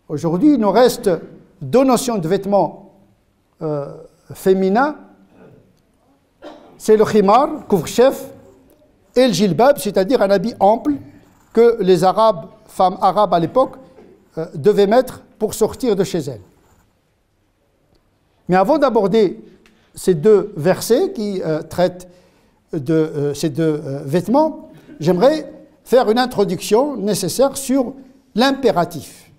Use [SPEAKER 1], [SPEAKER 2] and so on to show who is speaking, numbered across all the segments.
[SPEAKER 1] Aujourd'hui, il nous reste deux notions de vêtements féminins. C'est le khimar, couvre-chef, et le jilbab, c'est-à-dire un habit ample que les femmes arabes à l'époque, devaient mettre pour sortir de chez elles. Mais avant d'aborder ces deux versets qui traitent de ces deux vêtements, j'aimerais faire une introduction nécessaire sur l'impératif.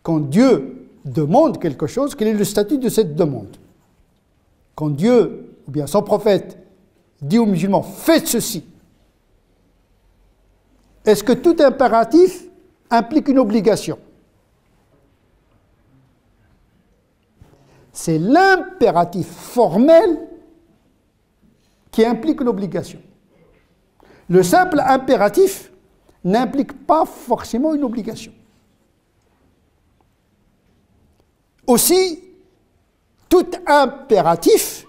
[SPEAKER 1] Quand Dieu demande quelque chose, quel est le statut de cette demande? Quand Dieu, ou bien son prophète, dit aux musulmans, faites ceci, est-ce que tout impératif implique une obligation? C'est l'impératif formel qui implique l'obligation. Le simple impératif n'implique pas forcément une obligation. Aussi, tout impératif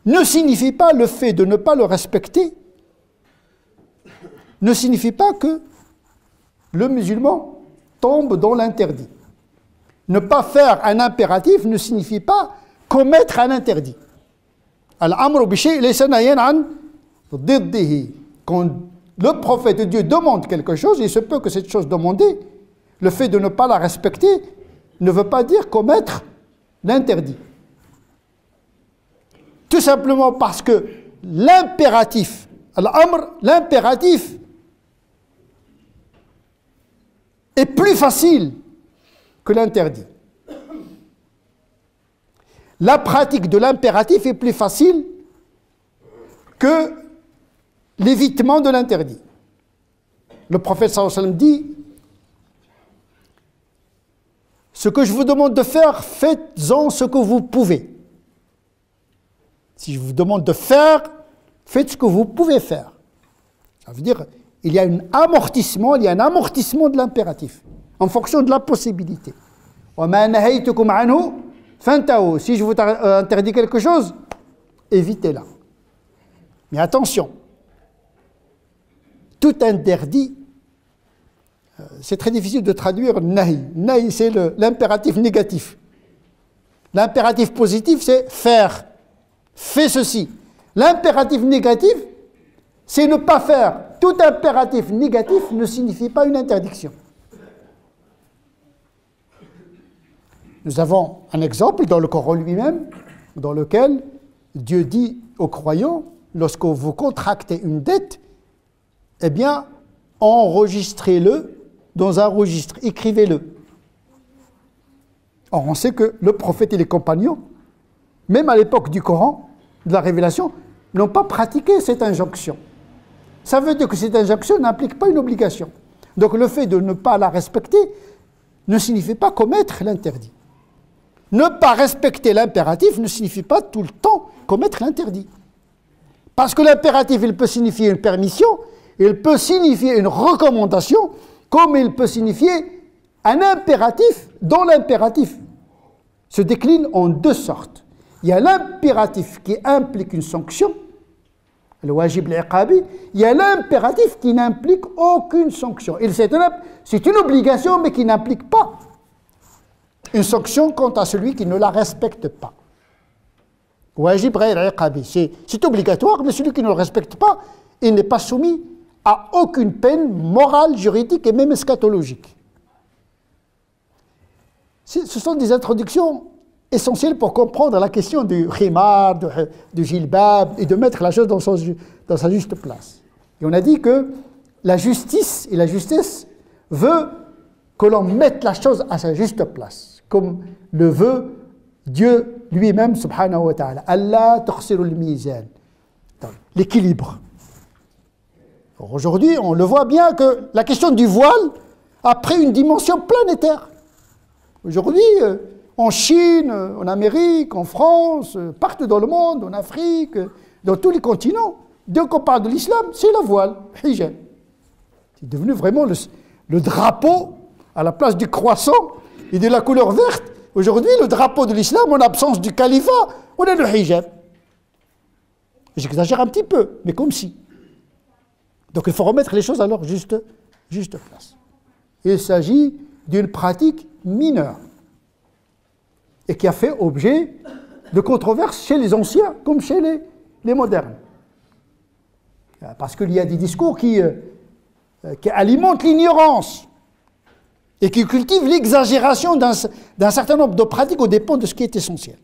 [SPEAKER 1] ne signifie pas le fait de ne pas le respecter, ne signifie pas que le musulman tombe dans l'interdit. Ne pas faire un impératif ne signifie pas commettre un interdit. Al-amru bi shay'in laysa nahyan an diddihi. Quand le prophète de Dieu demande quelque chose, il se peut que cette chose demandée, le fait de ne pas la respecter, ne veut pas dire commettre l'interdit. Tout simplement parce que l'impératif, al-amr, l'impératif est plus facile que l'interdit. La pratique de l'impératif est plus facile que l'évitement de l'interdit. Le prophète sallallahu alayhi wa sallam dit: ce que je vous demande de faire, faites-en ce que vous pouvez. Si je vous demande de faire, faites ce que vous pouvez faire. Ça veut dire il y a un amortissement de l'impératif en fonction de la possibilité. Si je vous interdis quelque chose, évitez-la. Mais attention, tout interdit, c'est très difficile de traduire nahi. Nahi, c'est l'impératif négatif. L'impératif positif, c'est faire. Fais ceci. L'impératif négatif, c'est ne pas faire. Tout impératif négatif ne signifie pas une interdiction. Nous avons un exemple dans le Coran lui-même, dans lequel Dieu dit aux croyants, lorsque vous contractez une dette, eh bien, enregistrez-le dans un registre, écrivez-le. Or, on sait que le prophète et les compagnons, même à l'époque du Coran, de la révélation, n'ont pas pratiqué cette injonction. Ça veut dire que cette injonction n'implique pas une obligation. Donc le fait de ne pas la respecter ne signifie pas commettre l'interdit. Ne pas respecter l'impératif ne signifie pas tout le temps commettre l'interdit. Parce que l'impératif, il peut signifier une permission, il peut signifier une recommandation, comme il peut signifier un impératif dont l'impératif se décline en deux sortes. Il y a l'impératif qui implique une sanction, le wajib al-iqabi, il y a l'impératif qui n'implique aucune sanction. C'est une obligation, mais qui n'implique pas une sanction quant à celui qui ne la respecte pas. Wajib al-iqabi, c'est obligatoire, mais celui qui ne le respecte pas, il n'est pas soumis à aucune peine morale, juridique et même eschatologique. Ce sont des introductions essentielles pour comprendre la question du khimar, du jilbab, et de mettre la chose dans sa juste place. Et on a dit que la justice et la justesse veut que l'on mette la chose à sa juste place, comme le veut Dieu lui-même, subhanahu wa ta'ala. Allah tukhsiru al-mizan. L'équilibre. Aujourd'hui, on le voit bien que la question du voile a pris une dimension planétaire. Aujourd'hui, en Chine, en Amérique, en France, partout dans le monde, en Afrique, dans tous les continents, dès qu'on parle de l'islam, c'est la voile, hijab. C'est devenu vraiment le drapeau à la place du croissant et de la couleur verte. Aujourd'hui, le drapeau de l'islam, en absence du califat, on a le hijab. J'exagère un petit peu, mais comme si. Donc il faut remettre les choses à leur juste place. il s'agit d'une pratique mineure et qui a fait objet de controverses chez les anciens comme chez les modernes. Parce qu'il y a des discours qui alimentent l'ignorance et qui cultivent l'exagération d'un certain nombre de pratiques aux dépens de ce qui est essentiel.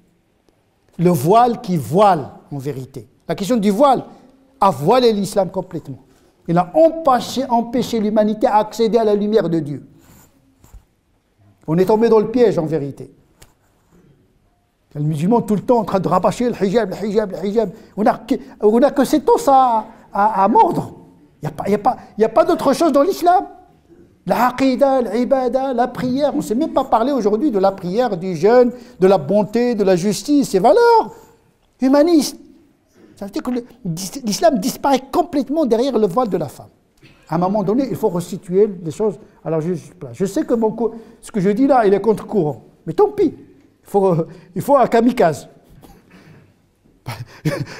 [SPEAKER 1] Le voile qui voile, en vérité. La question du voile a voilé l'islam complètement. Il a empêché l'humanité à accéder à la lumière de Dieu. On est tombé dans le piège, en vérité. Les musulmans tout le temps en train de rabâcher le hijab, le hijab, le hijab. On n'a que cette os à mordre. Il n'y a pas d'autre chose dans l'islam. La aqidah, l'ibada, la prière. On ne sait même pas parler aujourd'hui de la prière, du jeûne, de la bonté, de la justice, ces valeurs humanistes. Ça veut dire que l'islam disparaît complètement derrière le voile de la femme. À un moment donné, il faut restituer les choses. Alors je sais que ce que je dis là, il est contre-courant. Mais tant pis. Il faut un kamikaze.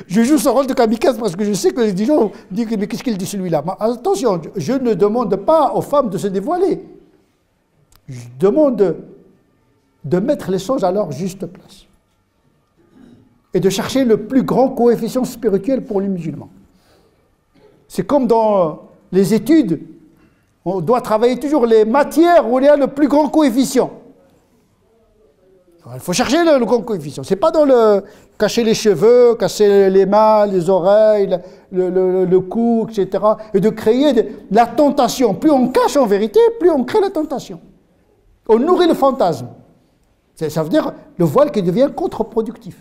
[SPEAKER 1] Je joue ce rôle de kamikaze parce que je sais que les gens disent mais qu'est-ce qu'il dit celui-là? Attention, je ne demande pas aux femmes de se dévoiler. Je demande de mettre les choses à leur juste place. Et de chercher le plus grand coefficient spirituel pour les musulmans. C'est comme dans les études, on doit travailler toujours les matières où il y a le plus grand coefficient. Il faut chercher le grand coefficient. Ce n'est pas dans le cacher les cheveux, cacher les mains, les oreilles, le cou, etc. Et de créer la tentation. Plus on cache en vérité, plus on crée la tentation. On nourrit le fantasme. Ça veut dire le voile qui devient contre-productif.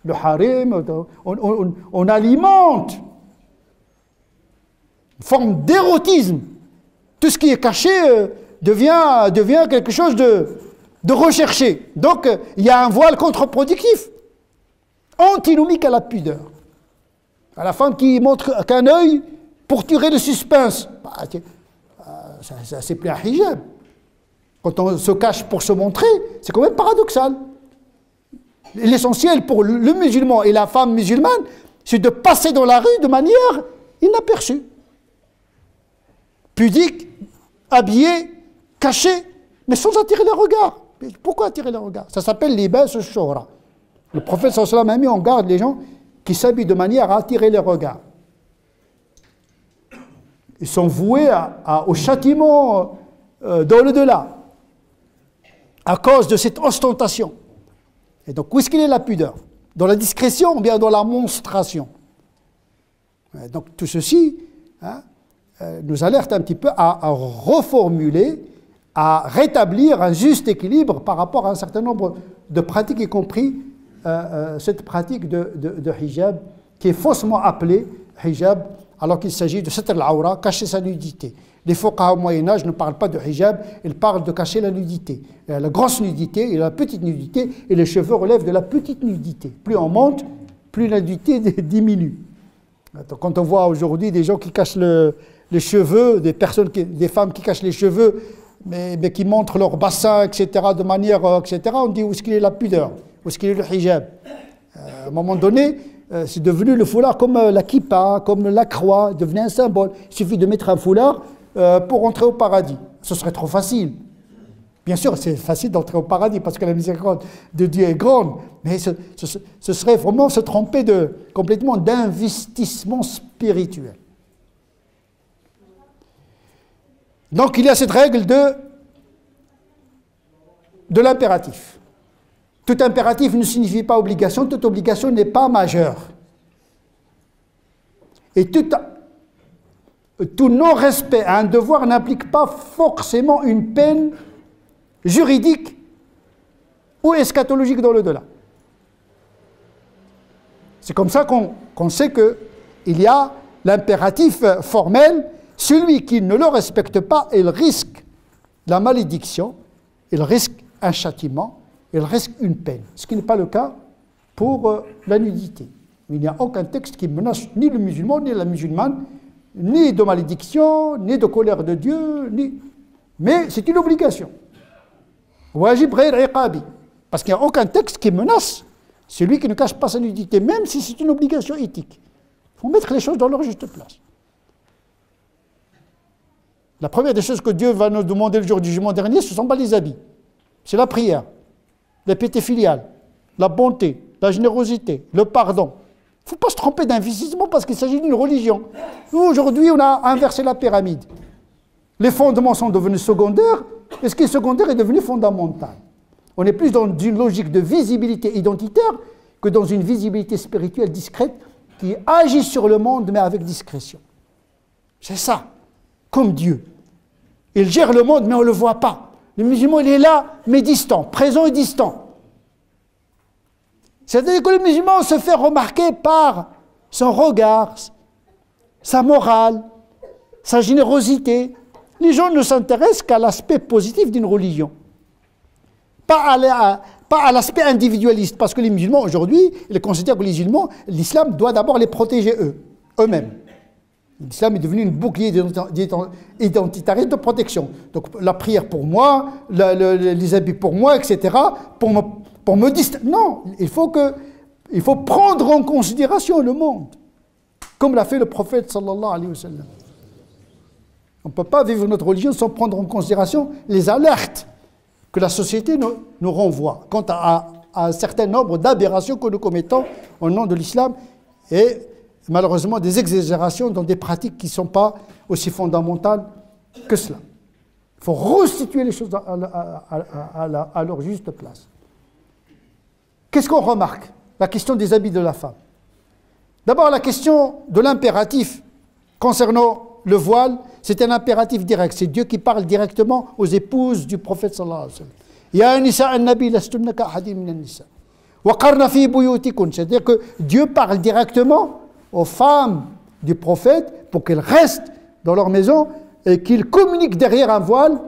[SPEAKER 1] Le harem, on alimente une forme d'érotisme. Tout ce qui est caché devient quelque chose de recherché. Donc, il y a un voile contre-productif, antinomique à la pudeur. À la femme qui montre qu'un œil pour tirer le suspense. C'est plus un hijab. Quand on se cache pour se montrer, c'est quand même paradoxal. L'essentiel pour le musulman et la femme musulmane, c'est de passer dans la rue de manière inaperçue. Pudique, habillé, caché, mais sans attirer le regard. Pourquoi attirer le regard? Ça s'appelle libas al-shuhra. Le prophète sallallahu alayhi wa sallam a mis en garde les gens qui s'habillent de manière à attirer les regards. Ils sont voués au châtiment dans l'au-delà, à cause de cette ostentation. Et donc, où est-ce qu'il est la pudeur? Dans la discrétion ou bien dans la monstration? Donc, tout ceci nous alerte un petit peu à reformuler, à rétablir un juste équilibre par rapport à un certain nombre de pratiques, y compris cette pratique de hijab, qui est faussement appelée hijab, alors qu'il s'agit de satr al-awra, cacher sa nudité. Les fuqaha au Moyen-Âge ne parlent pas de hijab, ils parlent de cacher la nudité. La grosse nudité et la petite nudité, et les cheveux relèvent de la petite nudité. Plus on monte, plus la nudité diminue. Donc, quand on voit aujourd'hui des gens qui cachent les cheveux, des femmes qui cachent les cheveux, mais qui montrent leur bassin, etc., de manière, etc., on dit où est-ce qu'il est la pudeur, où est-ce qu'il est le hijab. À un moment donné, c'est devenu le foulard comme la kippa, comme la croix, devenait un symbole. Il suffit de mettre un foulard pour entrer au paradis. Ce serait trop facile. Bien sûr, c'est facile d'entrer au paradis parce que la miséricorde de Dieu est grande, mais ce serait vraiment se tromper complètement d'investissement spirituel. Donc il y a cette règle de l'impératif. Tout impératif ne signifie pas obligation, toute obligation n'est pas majeure. Et tout non-respect à un devoir n'implique pas forcément une peine juridique ou eschatologique dans le-delà. C'est comme ça qu'on sait qu'il y a l'impératif formel. Celui qui ne le respecte pas, il risque la malédiction, il risque un châtiment, il risque une peine. Ce qui n'est pas le cas pour la nudité. Il n'y a aucun texte qui menace ni le musulman, ni la musulmane, ni de malédiction, ni de colère de Dieu, mais c'est une obligation. Wajib ghayr iqabi. Parce qu'il n'y a aucun texte qui menace celui qui ne cache pas sa nudité, même si c'est une obligation éthique. Il faut mettre les choses dans leur juste place. La première des choses que Dieu va nous demander le jour du jugement dernier, ce ne sont pas les habits. C'est la prière, la piété filiale, la bonté, la générosité, le pardon. Il ne faut pas se tromper d'investissement parce qu'il s'agit d'une religion. Nous, aujourd'hui, on a inversé la pyramide. Les fondements sont devenus secondaires et ce qui est secondaire est devenu fondamental. On est plus dans une logique de visibilité identitaire que dans une visibilité spirituelle discrète qui agit sur le monde mais avec discrétion. C'est ça, comme Dieu. Il gère le monde mais on ne le voit pas. Le musulman, il est là mais distant, présent et distant. C'est-à-dire que le musulman se fait remarquer par son regard, sa morale, sa générosité. Les gens ne s'intéressent qu'à l'aspect positif d'une religion. Pas à l'aspect individualiste, parce que les musulmans aujourd'hui, ils considèrent que les musulmans, l'islam doit d'abord les protéger eux-mêmes. L'islam est devenu une bouclier identitariste de protection. Donc la prière pour moi, les habits pour moi, etc., pour me distinguer. Non, il faut prendre en considération le monde, comme l'a fait le prophète sallallahu alayhi wa sallam. On ne peut pas vivre notre religion sans prendre en considération les alertes que la société nous renvoie quant à un certain nombre d'aberrations que nous commettons au nom de l'islam et malheureusement des exagérations dans des pratiques qui ne sont pas aussi fondamentales que cela. Il faut restituer les choses à leur juste place. Qu'est-ce qu'on remarque? La question des habits de la femme. D'abord, la question de l'impératif concernant le voile, c'est un impératif direct. C'est Dieu qui parle directement aux épouses du prophète sallallahu alayhi wa sallam. Ya nisa an-nabi lastunna ka ahadin min an-nisa. Wa qarna fi buyutikun. C'est-à-dire que Dieu parle directement aux femmes du prophète pour qu'elles restent dans leur maison et qu'ils communiquent derrière un voile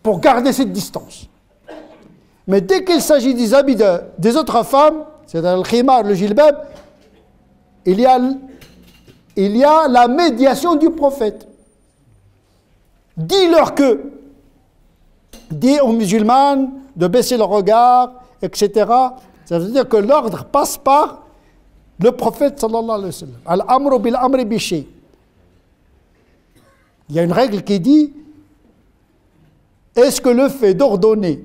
[SPEAKER 1] pour garder cette distance. Mais dès qu'il s'agit des habits des autres femmes, c'est-à-dire le khimar, le jilbab, il y a la médiation du prophète. Dis-leur que, dis aux musulmanes de baisser le regard, etc. Ça veut dire que l'ordre passe par le prophète sallallahu alayhi wa sallam. Al-amru bil-amri bi-shay. Il y a une règle qui dit, est-ce que le fait d'ordonner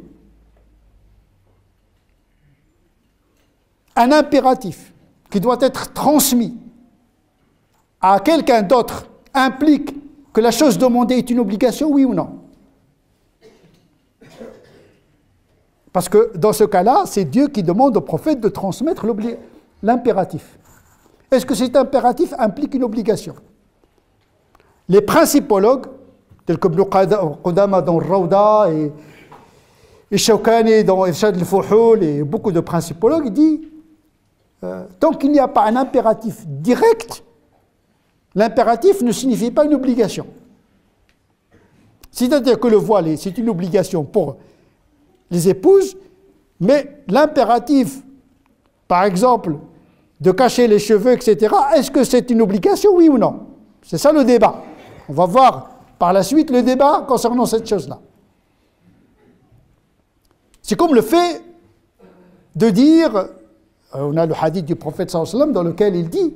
[SPEAKER 1] un impératif qui doit être transmis à quelqu'un d'autre implique que la chose demandée est une obligation, oui ou non? Parce que dans ce cas-là, c'est Dieu qui demande au prophète de transmettre l'impératif. Est-ce que cet impératif implique une obligation? Les principologues, tels que Ibn Qudama dans Rawda et Shawkani dans Irshad al-Fuhul et beaucoup de principologues disent tant qu'il n'y a pas un impératif direct, l'impératif ne signifie pas une obligation. C'est-à-dire que le voile, c'est une obligation pour les épouses, mais l'impératif, par exemple, de cacher les cheveux, etc., est-ce que c'est une obligation, oui ou non? C'est ça le débat. On va voir par la suite le débat concernant cette chose-là. C'est comme le fait de dire, on a le hadith du prophète sallallahu alayhi wa sallam dans lequel il dit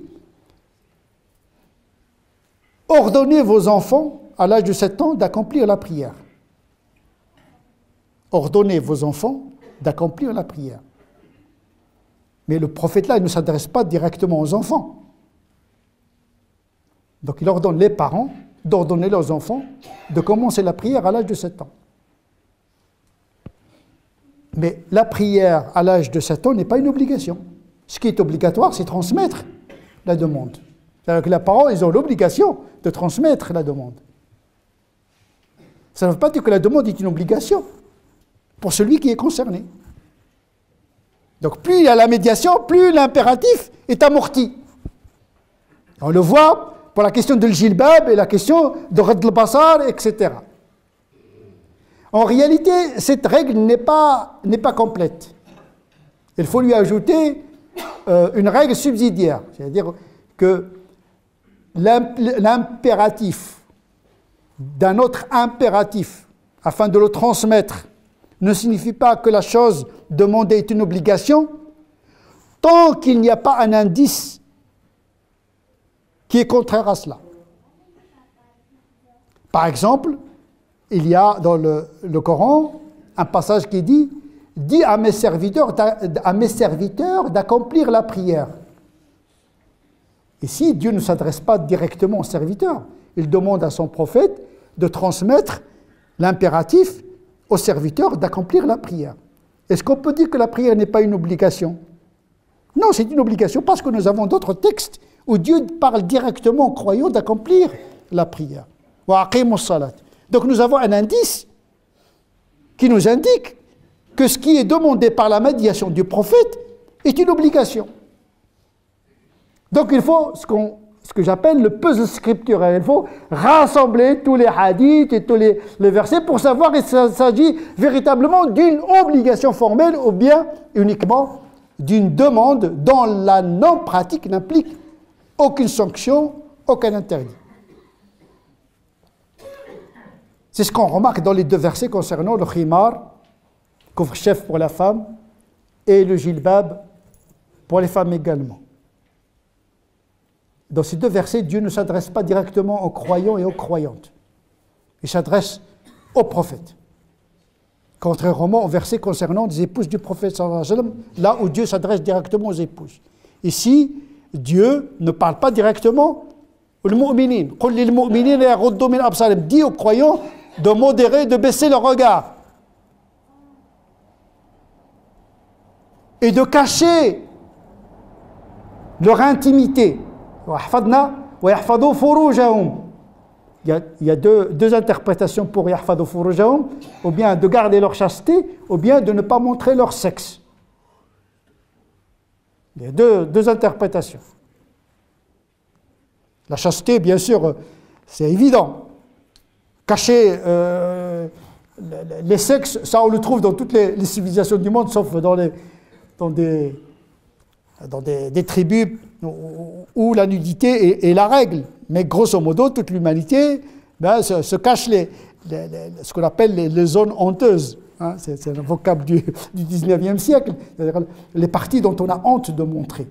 [SPEAKER 1] « Ordonnez vos enfants à l'âge de 7 ans d'accomplir la prière. » Ordonnez vos enfants d'accomplir la prière. Mais le prophète là, il ne s'adresse pas directement aux enfants. Donc il ordonne les parents d'ordonner leurs enfants de commencer la prière à l'âge de 7 ans. Mais la prière à l'âge de 7 ans n'est pas une obligation. Ce qui est obligatoire, c'est transmettre la demande. C'est-à-dire que les parents, ils ont l'obligation de transmettre la demande. Ça ne veut pas dire que la demande est une obligation pour celui qui est concerné. Donc plus il y a la médiation, plus l'impératif est amorti. On le voit pour la question de l'jilbab et la question de Radd al-Basar, etc. En réalité, cette règle n'est pas complète. Il faut lui ajouter une règle subsidiaire, c'est-à-dire que l'impératif d'un autre impératif, afin de le transmettre, ne signifie pas que la chose demandée est une obligation, tant qu'il n'y a pas un indice qui est contraire à cela. Par exemple, il y a dans le Coran un passage qui dit « Dis à mes serviteurs d'accomplir la prière ». Ici, Dieu ne s'adresse pas directement aux serviteurs. Il demande à son prophète de transmettre l'impératif aux serviteurs d'accomplir la prière. Est-ce qu'on peut dire que la prière n'est pas une obligation? Non, c'est une obligation parce que nous avons d'autres textes où Dieu parle directement aux croyants d'accomplir la prière. Donc nous avons un indice qui nous indique que ce qui est demandé par la médiation du prophète est une obligation. Donc il faut ce que j'appelle le puzzle scripturaire. Il faut rassembler tous les hadiths et tous les versets pour savoir si il s'agit véritablement d'une obligation formelle ou bien uniquement d'une demande dont la non-pratique n'implique aucune sanction, aucun interdit. C'est ce qu'on remarque dans les deux versets concernant le khimar, couvre-chef pour la femme, et le jilbab pour les femmes également. Dans ces deux versets, Dieu ne s'adresse pas directement aux croyants et aux croyantes. Il s'adresse aux prophètes. Contrairement au verset concernant les épouses du prophète, sallallahu alayhi wa sallam, là où Dieu s'adresse directement aux épouses. Ici, Dieu ne parle pas directement aux mu'minin. Qul lil mu'minina yaghuddu min absarihim. Dit aux croyants de modérer, de baisser leur regard. Et de cacher leur intimité. Il y a deux interprétations pour yahfadu furujahum, ou bien de garder leur chasteté, ou bien de ne pas montrer leur sexe. Il y a deux interprétations. La chasteté, bien sûr, c'est évident. Cacher les sexes, ça on le trouve dans toutes les civilisations du monde, sauf dans des tribus où la nudité est la règle. Mais grosso modo, toute l'humanité se cache ce qu'on appelle les zones honteuses. Hein, c'est un vocable du 19e siècle. C'est-à-dire les parties dont on a honte de montrer,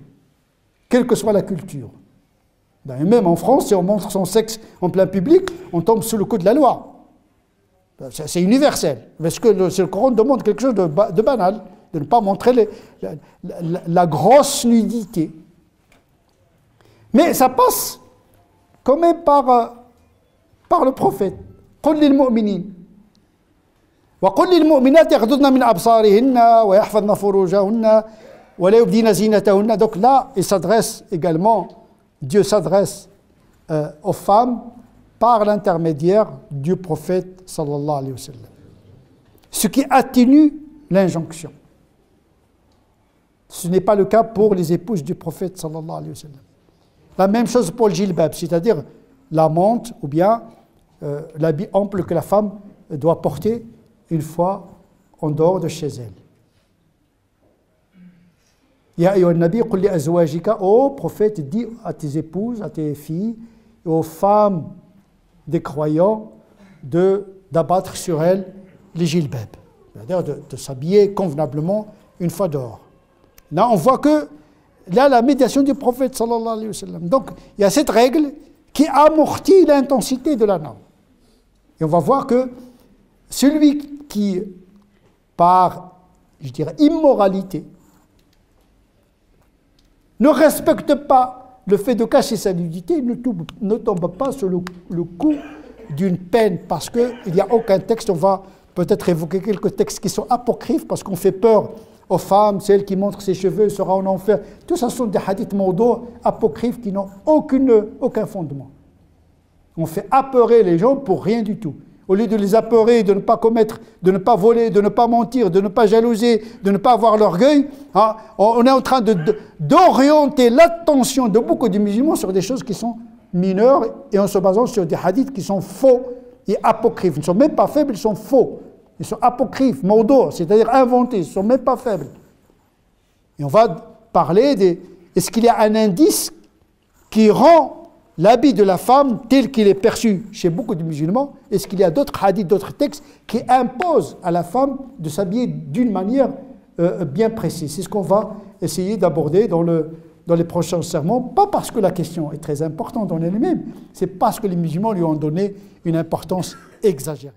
[SPEAKER 1] quelle que soit la culture. Et même en France, si on montre son sexe en plein public, on tombe sous le coup de la loi. C'est universel. Parce que le Coran demande quelque chose de banal, de ne pas montrer la grosse nudité. Mais ça passe quand même par le prophète. قل للمؤمنين وقل للمؤمنات يغضضن من أبصارهن ويحفظن فروجهن ولا يبدين زينتهن. Donc là, il s'adresse également, Dieu s'adresse aux femmes par l'intermédiaire du prophète sallallahu alayhi wa sallam. Ce qui atténue l'injonction. Ce n'est pas le cas pour les épouses du prophète sallallahu alayhi wa sallam. La même chose pour le jilbab, c'est-à-dire la mante ou bien l'habit ample que la femme doit porter une fois en dehors de chez elle. Ya ayyuhan nabi qul li azwajika, ô prophète, dis à tes épouses, à tes filles et aux femmes des croyants d'abattre sur elles les jilbab, c'est-à-dire de s'habiller convenablement une fois dehors. Là, on voit que là, la médiation du prophète sallallahu alayhi wa sallam. Donc, il y a cette règle qui amortit l'intensité de la norme. Et on va voir que celui qui, par, je dirais, immoralité, ne respecte pas le fait de cacher sa nudité, ne tombe pas sur le coup d'une peine, parce qu'il n'y a aucun texte. On va peut-être évoquer quelques textes qui sont apocryphes, parce qu'on fait peur aux femmes, celle qui montre ses cheveux sera en enfer. Tout ça sont des hadiths mawdou' apocryphes qui n'ont aucun fondement. On fait apeurer les gens pour rien du tout. Au lieu de les apeurer, de ne pas commettre, de ne pas voler, de ne pas mentir, de ne pas jalouser, de ne pas avoir l'orgueil, hein, on est en train d'orienter l'attention de beaucoup de musulmans sur des choses qui sont mineures et en se basant sur des hadiths qui sont faux et apocryphes. Ils ne sont même pas faibles, ils sont faux. Ils sont apocryphes, mawdou', c'est-à-dire inventés, ils ne sont même pas faibles. Et on va parler est-ce qu'il y a un indice qui rend l'habit de la femme tel qu'il est perçu chez beaucoup de musulmans? Est-ce qu'il y a d'autres hadiths, d'autres textes qui imposent à la femme de s'habiller d'une manière bien précise? C'est ce qu'on va essayer d'aborder dans dans les prochains sermons, pas parce que la question est très importante en elle-même, c'est parce que les musulmans lui ont donné une importance exagérée.